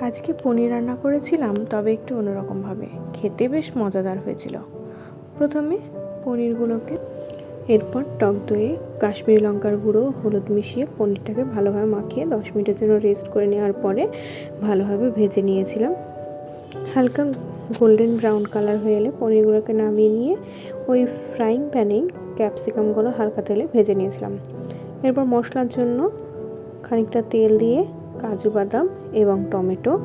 আজকে পনির রান্না করেছিলাম, তবে একটু অন্যরকমভাবে। খেতে বেশ মজাদার হয়েছিল। প্রথমে পনিরগুলোকে, এরপর টক দইয়ে কাশ্মীরি লঙ্কার গুঁড়ো, হলুদ মিশিয়ে পনিরটাকে ভালোভাবে মাখিয়ে 10 মিনিটের জন্য রেস্ট করে নেওয়ার পরে ভালোভাবে ভেজে নিয়েছিলাম। হালকা গোল্ডেন ব্রাউন কালার হয়ে এলে পনিরগুলোকে নামিয়ে নিয়ে ওই ফ্রাইং প্যানেই ক্যাপসিকামগুলো হালকা তেলে ভেজে নিয়েছিলাম। এরপর মশলার জন্য খানিকটা তেল দিয়ে কাজু বাদাম এবং টমেটো,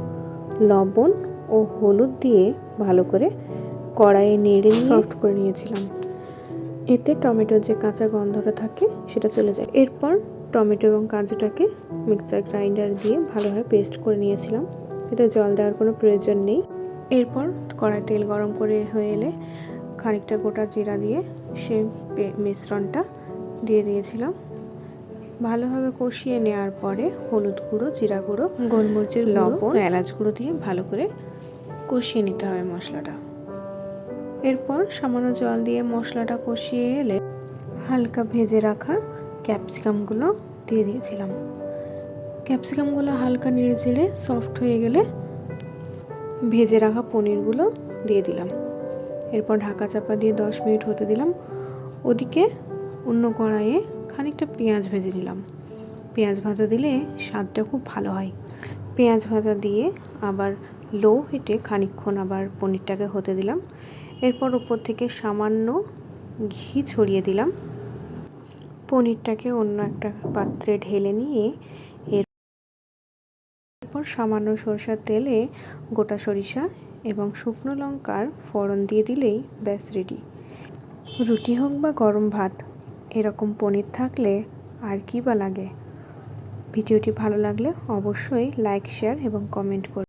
লবণ ও হলুদ দিয়ে ভালো করে কড়াইয়ে নেড়ে সফট করে নিয়েছিলাম। এতে টমেটোর যে কাঁচা গন্ধটা থাকে সেটা চলে যায়। এরপর টমেটো এবং কাজুটাকে মিক্সার গ্রাইন্ডার দিয়ে ভালোভাবে পেস্ট করে নিয়েছিলাম। এতে জল দেওয়ার কোনো প্রয়োজন নেই। এরপর কড়াই তেল গরম করে হয়ে এলে খানিকটা গোটা জিরা দিয়ে সেই মিশ্রণটা দিয়ে দিয়েছিলাম। ভালোভাবে কষিয়ে নেওয়ার পরে হলুদ গুঁড়ো, জিরা গুঁড়ো, গোলমরিচের লবণ, এলাচ গুঁড়ো দিয়ে ভালো করে কষিয়ে নিতে হবে মশলাটা। এরপর সামান্য জল দিয়ে মশলাটা কষিয়ে এলে হালকা ভেজে রাখা ক্যাপসিকামগুলো দিয়ে দিয়েছিলাম। ক্যাপসিকামগুলো হালকা নেড়ে চেড়ে সফট হয়ে গেলে ভেজে রাখা পনিরগুলো দিয়ে দিলাম। এরপর ঢাকা চাপা দিয়ে 10 মিনিট হতে দিলাম। ওদিকে অন্য কড়াইয়ে খানিকটা পেঁয়াজ ভেজে নিলাম। পেঁয়াজ ভাজা দিলে স্বাদটা খুব ভালো হয়। পেঁয়াজ ভাজা দিয়ে আবার লো হিটে খানিকক্ষণ আবার পনিরটাকে হতে দিলাম। এরপর উপর থেকে সামান্য ঘি ছড়িয়ে দিলাম। পনিরটাকে অন্য একটা পাত্রে ঢেলে নিয়ে এরপর সামান্য সরষের তেলে গোটা সরিষা এবং শুকনো লঙ্কার ফোড়ন দিয়ে দিলেই ব্যাস রেডি। রুটি হোক বা গরম ভাত, এরকম পনির থাকলে আর কি বা লাগে। ভিডিওটি ভালো লাগলে অবশ্যই লাইক, শেয়ার এবং কমেন্ট করুন।